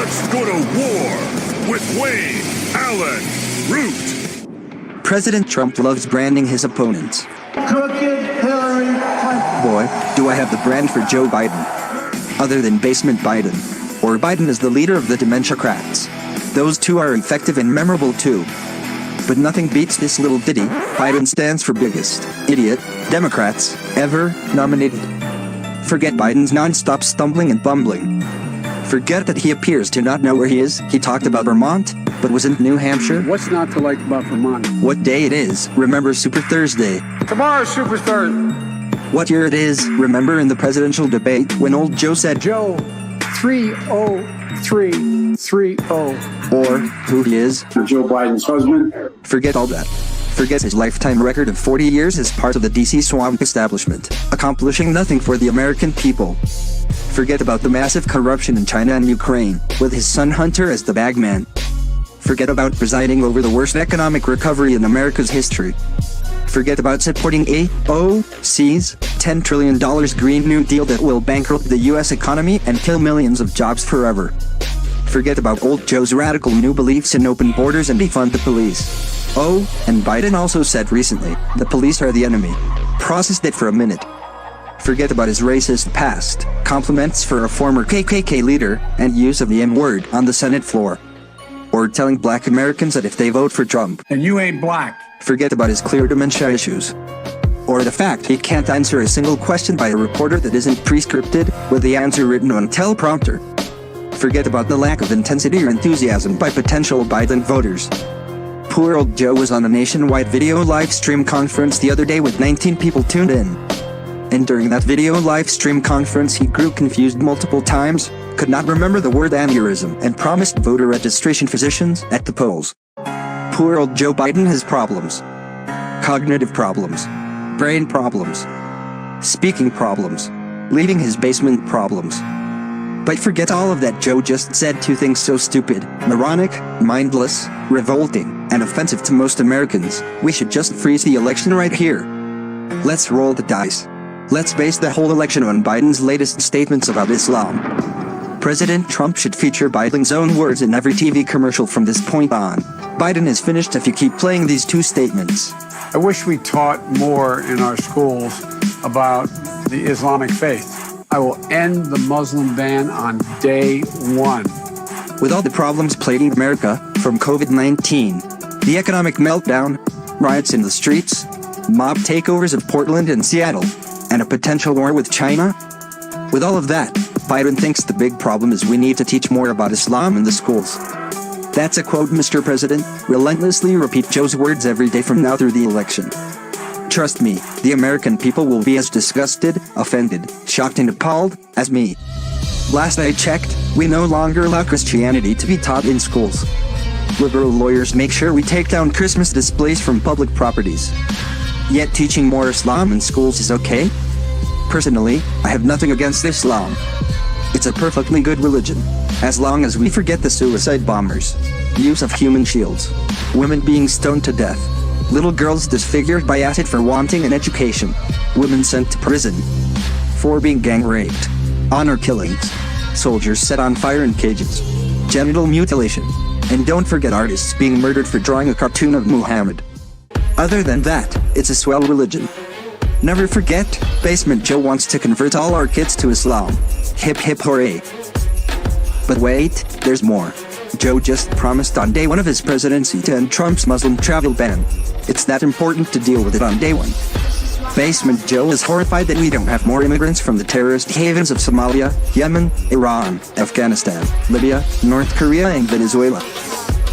Let's go to war with Wayne Allyn Root. President Trump loves branding his opponents. Crooked Hillary Clinton. Boy, do I have the brand for Joe Biden. Other than Basement Biden. Or Biden is the leader of the Dementia-crats. Those two are effective and memorable too. But nothing beats this little ditty. Biden stands for biggest idiot Democrats ever nominated. Forget Biden's non-stop stumbling and bumbling. Forget that he appears to not know where he is. He talked about Vermont, but was in New Hampshire. What's not to like about Vermont? What day it is? Remember Super Thursday. Tomorrow's Super Thursday. What year it is? Remember in the presidential debate when old Joe said Joe 30330. or who he is? Joe Biden's husband. Forget all that. Forget his lifetime record of 40 years as part of the DC swamp establishment, accomplishing nothing for the American people. Forget about the massive corruption in China and Ukraine, with his son Hunter as the bagman. Forget about presiding over the worst economic recovery in America's history. Forget about supporting AOC's $10 trillion Green New Deal that will bankrupt the U.S. economy and kill millions of jobs forever. Forget about old Joe's radical new beliefs in open borders and defund the police. Oh, and Biden also said recently, the police are the enemy. Process that for a minute. Forget about his racist past, compliments for a former KKK leader, and use of the M-word on the Senate floor. Or telling black Americans that if they vote for Trump, And you ain't black. forget about his clear dementia issues. Or the fact he can't answer a single question by a reporter that isn't pre-scripted, with the answer written on teleprompter. Forget about the lack of intensity or enthusiasm by potential Biden voters. Poor old Joe was on a nationwide video live stream conference the other day with 19 people tuned in. And during that video live stream conference he grew confused multiple times, could not remember the word aneurysm, and promised voter registration physicians at the polls. Poor old Joe Biden has problems. Cognitive problems. Brain problems. Speaking problems. Leaving his basement problems. But forget all of that. Joe just said two things so stupid, moronic, mindless, revolting, and offensive to most Americans. We should just freeze the election right here. Let's roll the dice. Let's base the whole election on Biden's latest statements about Islam. President Trump should feature Biden's own words in every TV commercial from this point on. Biden is finished if you keep playing these two statements. I wish we taught more in our schools about the Islamic faith. I will end the Muslim ban on day one. With all the problems plaguing America, from COVID-19, the economic meltdown, riots in the streets, mob takeovers of Portland and Seattle, and a potential war with China? With all of that, Biden thinks the big problem is we need to teach more about Islam in the schools. That's a quote, Mr. President. Relentlessly repeat Joe's words every day from now through the election. Trust me, the American people will be as disgusted, offended, shocked and appalled as me. Last I checked, we no longer allow Christianity to be taught in schools. Liberal lawyers make sure we take down Christmas displays from public properties. Yet teaching more Islam in schools is okay? Personally, I have nothing against Islam. It's a perfectly good religion, as long as we forget the suicide bombers, use of human shields, women being stoned to death, little girls disfigured by acid for wanting an education, women sent to prison for being gang raped, honor killings, soldiers set on fire in cages, genital mutilation, and don't forget artists being murdered for drawing a cartoon of Muhammad. Other than that, it's a swell religion. Never forget, Basement Joe wants to convert all our kids to Islam. Hip hip hooray. But wait, there's more. Joe just promised on day one of his presidency to end Trump's Muslim travel ban. It's that important to deal with it on day one. Basement Joe is horrified that we don't have more immigrants from the terrorist havens of Somalia, Yemen, Iran, Afghanistan, Libya, North Korea and Venezuela.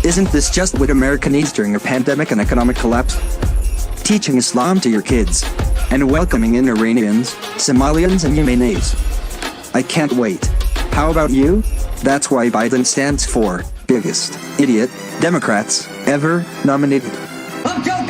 Isn't this just what America needs during a pandemic and economic collapse? Teaching Islam to your kids. And welcoming in Iranians, Somalians and Yemenis. I can't wait. How about you? That's why Biden stands for biggest idiot Democrats ever nominated. I'm Joe